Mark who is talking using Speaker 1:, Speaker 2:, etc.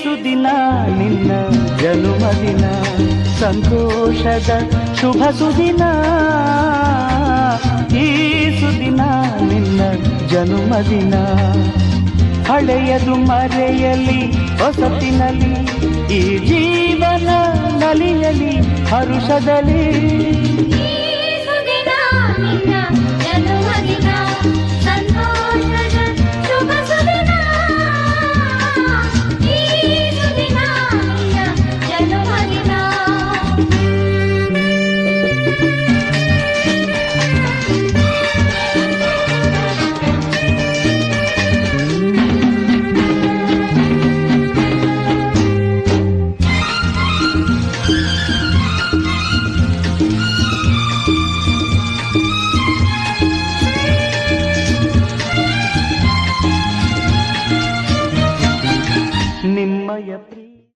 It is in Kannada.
Speaker 1: ಸುದಿನ ನಿನ್ನ ಜನುಮದಿನ ಸಂತೋಷದ ಶುಭ ಸುದಿನ ಈ ಸುದಿನ ನಿನ್ನ ಜನುಮದಿನ ಹಳೆಯದು ಮರೆಯಲಿ ಹೊಸತಿನಲ್ಲಿ ಈ ಜೀವನ ನಲಿಯಲಿ ಹರುಷದಲ್ಲಿ ನಿಮ್ಮಯ